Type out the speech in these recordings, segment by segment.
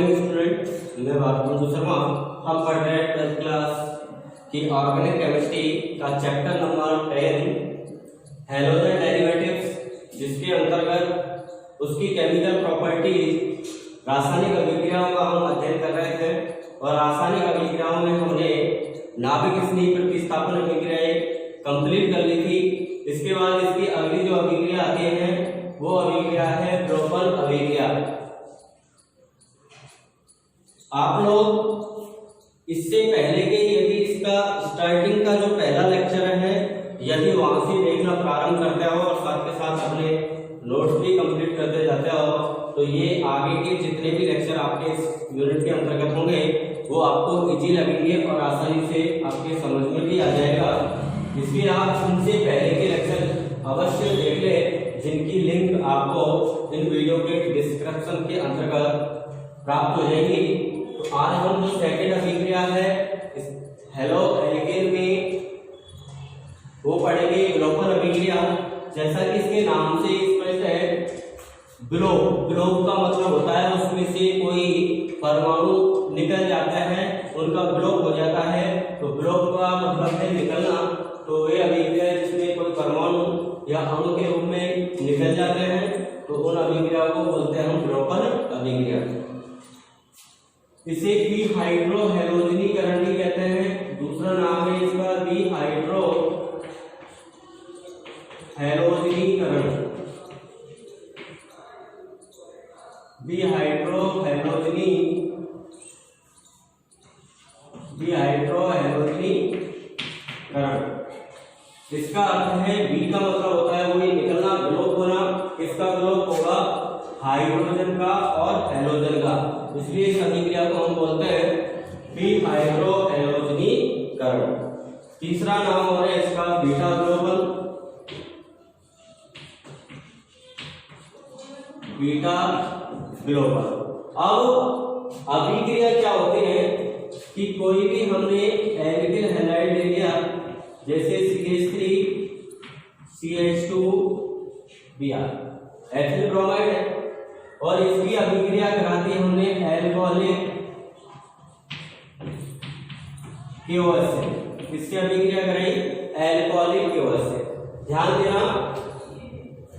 Morning student, मैं भारत शर्मा। हम पढ़ रहे हैं 12th क्लास की ऑर्गेनिक केमिस्ट्री का चैप्टर नंबर 10 हैलोजन डेरिवेटिव्स, जिसके अंतर्गत उसकी केमिकल प्रॉपर्टीज रासायनिक अभिक्रियाओं का हम अध्ययन कर रहे थे। और रासायनिक अभिक्रियाओं में हमने नाभिक स्नेह प्रतिस्थापन अभिक्रियाएं कंप्लीट कर ली थी। इसके बाद इसकी अगली जो अभिक्रिया आती है वो अभिक्रिया है ब्रोपल अभिक्रिया। आप लोग इससे पहले के यदि इसका स्टार्टिंग का जो पहला लेक्चर है यदि वहां से देखना प्रारंभ करते हो और साथ के साथ अपने नोट्स भी कंप्लीट करते जाते हो तो ये आगे के जितने भी लेक्चर आपके इस यूनिट के अंतर्गत होंगे वो आपको इजी लगेंगे और आसानी से आपके समझ में भी आ जाएगा। इसलिए आप इनसे पहले के लेक्चर अवश्य देख ले, जिनकी लिंक आपको इन वीडियो के डिस्क्रिप्शन के अंतर्गत प्राप्त हो जाएगी। तो आज हम जो सेकंड अभिक्रिया है हेलो एल्केन में वो पढ़ेंगे ग्लोबल अभिक्रिया। जैसा कि इसके नाम से स्पष्ट है, ग्लोब का मतलब होता है उसमें से कोई परमाणु निकल जाता है, उनका ग्लोब हो जाता है। तो ग्लोब का मतलब है निकलना। तो वे अभिक्रिया जिसमें कोई परमाणु या अणु के रूप में निकल जाते हैं तो उन अभिक्रिया को बोलते हैं हम ग्लोबल अभिक्रिया। इसे डिहाइड्रो हैलोजनीकरण भी कहते हैं। दूसरा नाम है इसका डिहाइड्रो हैलोजनीकरण। डिहाइड्रो हैलोजनीकरण। इसका अर्थ है बी का मतलब होता है वही निकलना, ग्लोब होना। किसका ग्लोब होगा? हाइड्रोजन का और हैलोजन का। इसलिए इस अभिक्रिया को हम बोलते हैं डिहाइड्रो हैलोजनीकरण। तीसरा नाम और है इसका बीटा ग्लोबल। अब अभिक्रिया क्या होती है कि कोई भी हमने एल्किल हैलाइड ले लिया, जैसे CH3 CH2Br एथिल ब्रोमाइड है, और इसकी अभिक्रिया कराती हमने एल्कोहलिक KOH से। इसकी अभिक्रिया कराई एल्कोहलिक KOH से। ध्यान देना,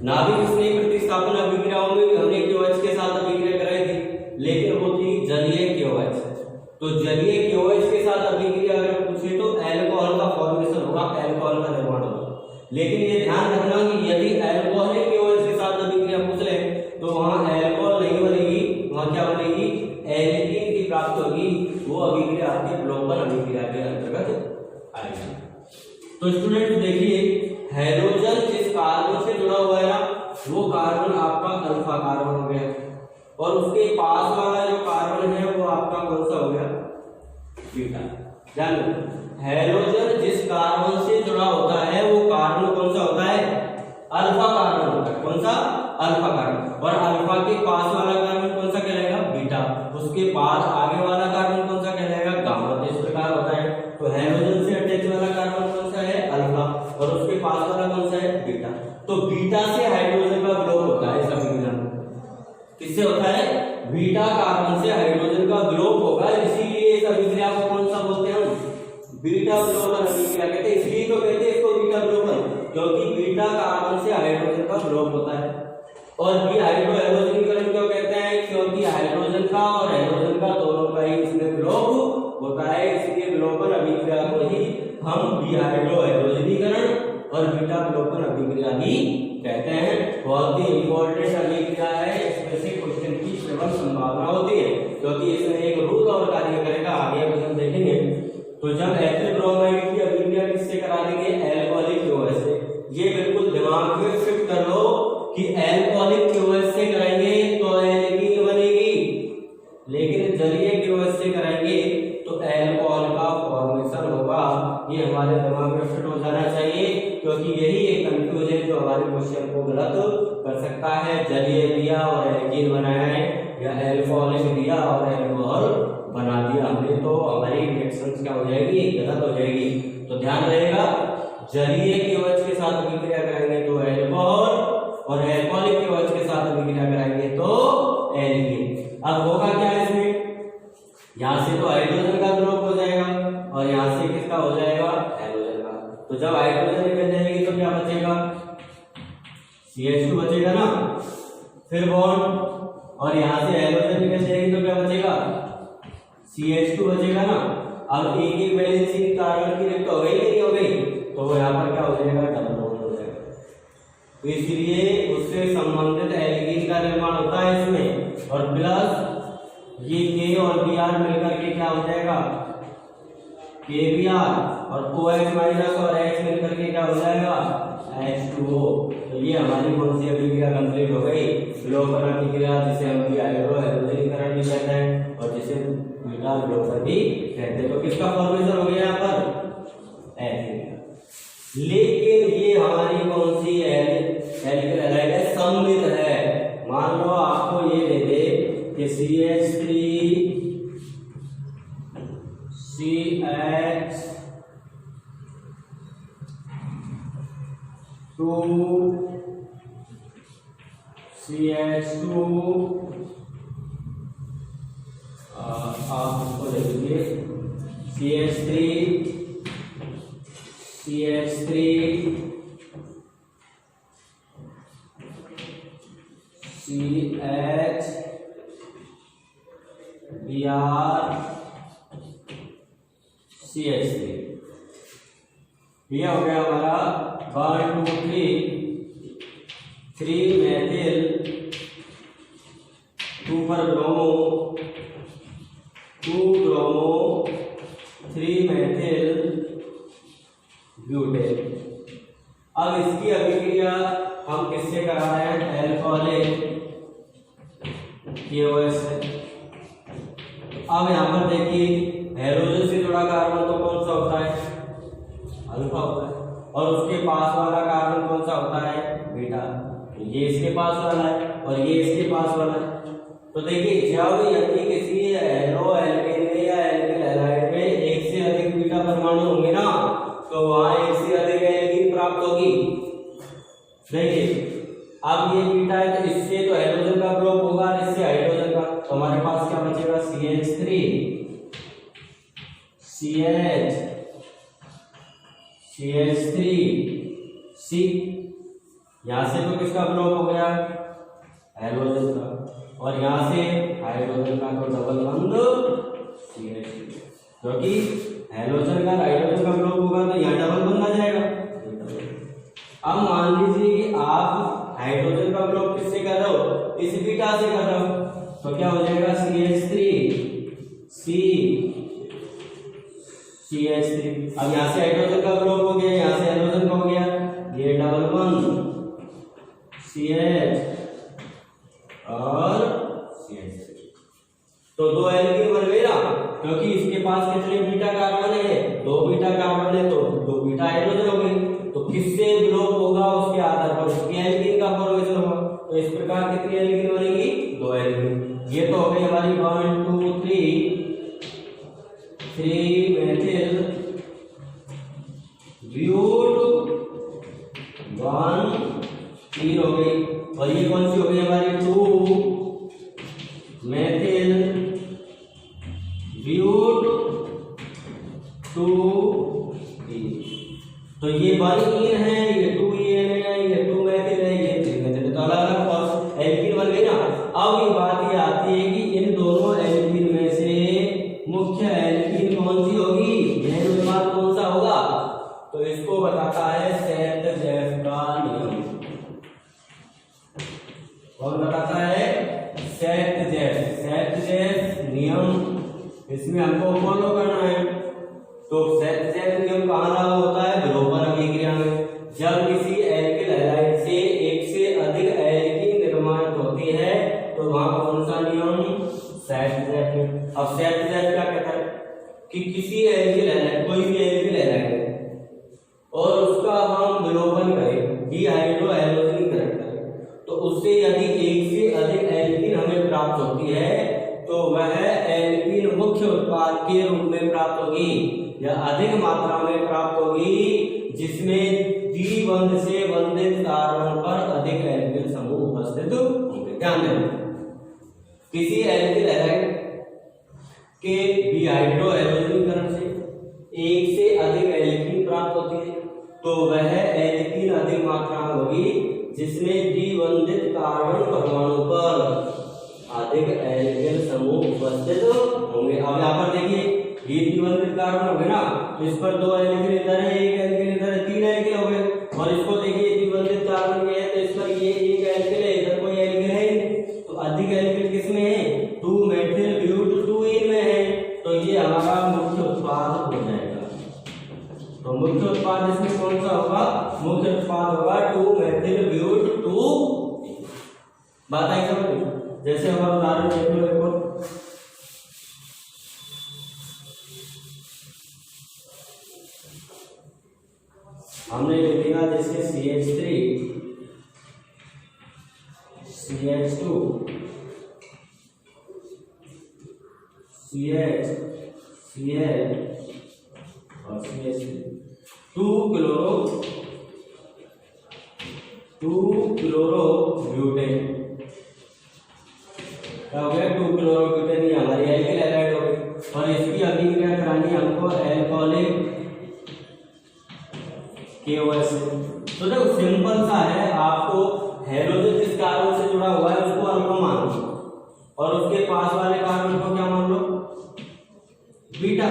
नाभिक स्नेह प्रतिस्थापन अभिक्रियाओं में भी हमने KOH के साथ अभिक्रिया कराई थी, लेकिन वो थी जलीय KOH। तो जलीय KOH के साथ अभिक्रिया अगर पूछे तो एल्कोहल का फॉर्मेशन होगा, एल्कोहल का निर्माण होगा। लेकिन ये ध्यान रखना कि यदि एल्कोहलिक KOH के साथ अभिक्रिया पूछ ले तो वहां एल्कोहल नहीं बनेगी, वहां क्या बनेगी? एल्कीन की प्राप्त होगी। वो अभिक्रिया आपके ग्लोबल अभिक्रिया के अंतर्गत आएगी। तो स्टूडेंट देखिए, हैलोजन जिस कार्बन से जुड़ा हुआ है ना वो कार्बन आपका अल्फा कार्बन हो गया, और उसके पास वाला जो कार्बन है वो आपका कौन सा हो गया? बीटा। ध्यान रखो, हैलोजन जिस कार्बन से जुड़ा होता है वो कार्बन कौन सा होता है? अल्फा कार्बन होता है। कौन सा? Alpha carbon. और अल्फा के पास वाला कार्बन कौन सा कहलाएगा? बीटा। उसके बाद आगे वाला कार्बन कौन सा कहलाएगा? गामा। इस प्रकार होता है। तो हैलोजन से अटैच वाला कार्बन कौन सा है? अल्फा। और उसके पास वाला कौन सा है? बीटा। तो बीटा से हाइड्रोजन का ग्लोब होता है। इस अभिक्रिया में किससे होता है? बीटा कार्बन से हाइड्रोजन का ग्लोब होगा। इसीलिए इस अभिक्रिया को कौन सा बोलते हैं हम? बीटा ग्लोबल अभिक्रिया कहते हैं। इसलिए तो कहते हैं इसको बीटा ग्लोबल, क्योंकि बीटा कार्बन से हाइड्रोजन का ग्लोब होता है। और डिहाइड्रो हैलोजनीकरण क्यों कहते हैं? क्योंकि हाइड्रोजन का और हैलोजन का दोनों का ही इसमें ग्लोब होता है। इसलिए ग्लोबल अभिक्रिया को ही हम डिहाइड्रो हैलोजनीकरण और बीटा ग्लोबल अभिक्रिया भी कहते हैं। बहुत ही इंपॉर्टेंट अभिक्रिया है, इसमें से क्वेश्चन की प्रबल संभावना होती है, क्योंकि इसमें एक रूल और कार्य करेगा। आगे हम देखेंगे। तो जब एथिल ब्रोमाइड की अभिक्रिया किससे करा देंगे? एल्कोहलिक KOH से। ये बिल्कुल दिमाग में फिट कर लो कि एल्कोहलिक KOH से कराएंगे तो एल्कीन बनेगी, लेकिन जलीय KOH से कराएंगे तो एल्कोहल का फॉर्मेशन होगा। ये हमारे दिमाग में फिट हो जाना चाहिए, क्योंकि यही एक कंफ्यूजन जो हमारे क्वेश्चन को गलत कर सकता है। जलीय दिया और एल्कीन बनाया है, या एल्कोहलिक दिया और एल्कोहल बना दिया हमने, तो हमारी रिएक्शंस क्या हो जाएगी? गलत हो जाएगी। तो ध्यान रहेगा, जलीय KOH के साथ अभिक्रिया कराएंगे तो एल्कोहल, और एल्कोहलिक KOH के साथ अभिक्रिया कराएंगे तो एल्कीन। अब होगा क्या इसमें? यहाँ से तो हाइड्रोजन का ग्रुप हो जाएगा और यहाँ से किसका हो जाएगा, हैलोजन का। तो जब हाइड्रोजन निकल जाएगी तो क्या बचेगा, CH2 बचेगा ना, फिर बॉन्ड, और यहाँ से हैलोजन निकल जाएगी तो क्या बचेगा, CH2 बचेगा ना। अब एक एक वैलेंसी कार्बन की रिक्त हो गई नहीं हो गई, तो यहाँ पर क्या हो जाएगा, डबल बॉन्ड हो जाएगा। तो इसलिए उससे संबंधित एल्कीन का निर्माण होता है इसमें, और प्लस ये K और Br मिलकर के क्या हो जाएगा, KBr, और OH माइनस और H मिलकर के क्या हो जाएगा, H2O। तो ये हमारी कौन सी अभिक्रिया कंप्लीट हो गई, विलोपन अभिक्रिया, जिसे हम हैलोजनीकरण भी कहते हैं और जिसे बीटा विलोपन भी कहते हैं। तो किसका फॉर्मेशन हो गया यहाँ पर, एल्किन। लेकिन ये हमारी कौन सी एल्किल हैलाइड है, सममित है। मान लो आपको ये दे दे कि CH3 CH2 आप इसको ले लीजिए, CH3 CH Br CH3, ये हो गया हमारा 1 2 3 मेथिल 2 पर ब्रोमो 2 ब्रोमो 3 मेथिल ब्यूटेन। अब इसकी अभिक्रिया हम किससे करा रहे हैं, अल्कोहलिक KOH से। अब यहाँ पर देखिए हैलोजन से जुड़ा कार्बन तो कौन सा होता है, अल्फा होता है, और उसके पास वाला कार्बन कौन सा होता है, बीटा। ये इसके पास वाला है और ये इसके पास वाला है। तो देखिए जब यदि किसी एलो एल्केन में या एल्किल हैलाइड में एक से अधिक बीटा परमाणु होंगे ना, तो वहां एक से अधिक एल्कीन प्राप्त होगी। देखिए अब ये बीटा है तो इससे तो हाइड्रोजन का ग्रुप होगा और इससे हाइड्रोजन का, तो हमारे पास क्या बचेगा, CH3 C, यहां से तो किसका ग्रुप हो गया, हाइड्रोजन का, और यहां से हाइड्रोजन का तो डबल बंद CH3, क्योंकि हाइड्रोजन का हाइड्रोजन का ग्रुप होगा तो यहाँ डबल बंद आ जाएगा। अब मान लीजिए कि आप हाइड्रोजन का ग्रुप किससे कर रहे हो, इस बीटा से कर रहे हो, तो क्या हो जाएगा CH3 CH3। अब यहाँ से हाइड्रोजन का ग्रुप हो गया, यहाँ से हाइड्रोजन का हो गया, ये डबल बंद CH और CH3, तो दो एल्कीन बन गए ना, क्योंकि इसके पास कितने बीटा कार्बन है, 2 बीटा कार्बन है, तो 2 बीटा हाइड्रोजन हो गए। तो किससे विलोप होगा उसके आधार पर उसकी एल्कीन का फॉर्मेशन होगा। तो इस प्रकार कितनी एल्कीन बनेगी, 2 एल्कीन। ये तो हो गई हमारी 1 2 3 मेथिल ब्यूट 1 3 हो गई, और ये कौन सी हो गई हमारी 2 मेथिल ब्यूट 2 3। तो ये 1 ईन है, ये 2 ईन है, ये 2 मेथिल है, ये 3 मेथिल, तो अलग अलग एल्कीन बन गई ना। अब ये बात ये आती है कि इन दोनों एल्कीन में से मुख्य एल्कीन कौन सी होगी, यह निर्माण कौन सा होगा, तो इसको बताता है सेट-जेफ का नियम। कौन बताता है, सेट-जेफ नियम, इसमें हमको फॉलो करना है। तो सेट-जेफ नियम कहाँ लागू होता है, विलोपन अभिक्रिया में। जब किसी एल्किल हैलाइड से एक से अधिक एल्कीन निर्माण होती है तो वहां कौन सा नियम, सेट-जेफ नियम। अब सेट-जेफ क्या कहता है कि किसी एल्किल हैलाइड, कोई भी एल्किल हैलाइड है और उसका हम विलोपन करें, डिहाइड्रो हैलोजनीकरण करें, तो उससे यदि एक से अधिक एल्कीन हमें प्राप्त होती है तो वह एल्कीन मुख्य उत्पाद के रूप में प्राप्त होगी या अधिक मात्रा में प्राप्त होगी, जिसमें द्विबंध से बंधित कार्बन पर अधिक एल्किल समूह उपस्थित होंगे। ध्यान देना, किसी एल्किल हैलाइड के तो वह एल्कीन अधिक मात्रा में होगी जिसमें द्विबंधित कार्बन परमाणु पर अधिक एल्किल समूह उपस्थित होंगे। अब यहाँ पर देखिए ये द्विबंधित कार्बन हो गए ना, तो इस पर 2 एल्किल इधर है, 1 एल्किल इधर है, 3 एल्किल हो गए। और इसको देखिए द्विबंधित कार्बन ये है तो इस पर ये 1 एल्किल है, इधर कोई एल्किल है नहीं, तो अधिक एल्किल किसमें है? 2-मेथिल-ब्यूट-2-ईन में है। तो ये हमारा मुख्य उत्पाद हो जाएगा। तो मुख्य उत्पाद इसमें कौन सा होगा? मुख्य उत्पाद होगा 2-मेथिल-ब्यूट-2। बात आई समझ? जैसे हमारा उदाहरण देख लो एक और, हमने लिखा जैसे CH3 CH2 CH Cl और CH3 2-क्लोरोब्यूटेन क्या हो गया? 2-क्लोरोब्यूटेन ये हमारी एल्किल हैलाइड हो गई। और इसकी अभिक्रिया करानी हमको एल्कोहलिक KOH। तो देखो सिंपल सा है, आपको हेलोजन जिस कार्बन से जुड़ा हुआ है उसको अल्फा मान लो और उसके पास वाले कार्बन को क्या मान लो? बीटा।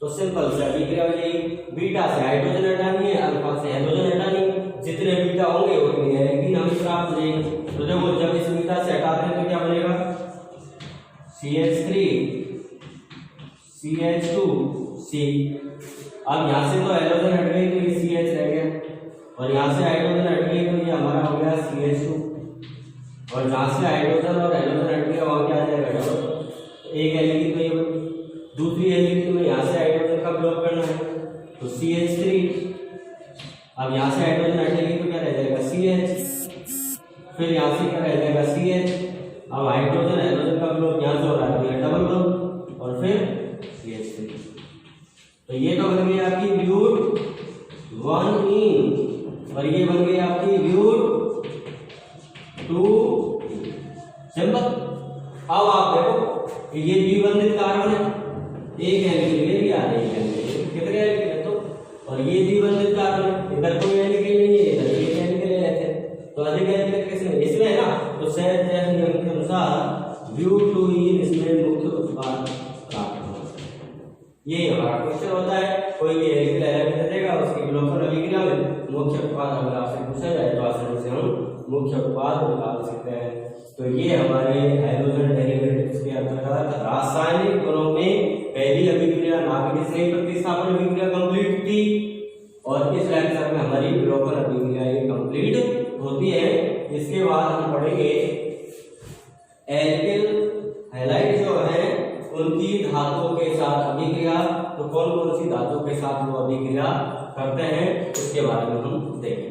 तो सिंपल सा अभिक्रिया हो जाएगी, बीटा से हाइड्रोजन हटानी है, अल्फा से हेलोजन हटानी है, जितने बीटा होंगे उतनी एल्कीन हमें प्राप्त हो जाएगी। तो देखो जब इस बीटा से हटाते हैं तो क्या बनेगा? CH3 CH2C। अब यहाँ से तो हाइड्रोजन हट गई तो ये CH रह गया, और यहाँ से हाइड्रोजन हट गई तो ये हमारा हो गया CH2, और जहाँ से हाइड्रोजन और हाइड्रोजन हट गया वहाँ क्या आ जाएगा? डबल। एक एल्कीन तो ये बनी, दूसरी एल्कीन में यहाँ से हाइड्रोजन का ब्लॉक करना है तो CH3। अब यहाँ से हाइड्रोजन हटेगी तो क्या रह जाएगा? CH, फिर यहाँ से क्या रह जाएगा? CH। अब हाइड्रोजन हाइड्रोजन का ब्लॉक यहाँ से हो रहा है तो डबल ब्लॉक, और फिर CH3। तो ये तो बन गई आपकी ब्यूट-1-ईन, और ये बन गई आपकी ब्यूट-2। सिंपल। अब आप देखो ये द्विबंधित कार्बन है, एक एल्किल ये भी आ रही है, कितने एल्किल है? तो और ये द्विबंधित कार्बन है, इधर कोई एल्किल नहीं है, इधर एक एल्किल है ऐसे। तो अधिक एल्किल किसमें? इसमें है ना। तो सेहत नियम के अनुसार ब्यूट-2-ईन इसमें मुख्य उत्पाद प्राप्त होगा। ये हमारा क्वेश्चन होता है, कोई भी एल्किल हैलाइड दे देगा, उसकी विलोपन अभिक्रिया में मुख्य उत्पाद अगर आपसे पूछा जाए तो आसानी से हम मुख्य उत्पाद निकाल सकते हैं। तो ये हमारे हाइड्रोजन डेरिवेटिव्स के अंतर्गत रासायनिक गुणों में पहली अभिक्रिया नाभिक स्नेही प्रतिस्थापन अभिक्रिया कंप्लीट थी, और इस लेक्चर में हमारी विलोपन अभिक्रिया ये कंप्लीट होती है। इसके बाद हम पढ़ेंगे एल्किल हैलाइड जो है उनकी धातुओं के साथ अभिक्रिया, तो कौन कौन सी धातुओं के साथ वो अभिक्रिया करते हैं उसके बारे में हम देखेंगे।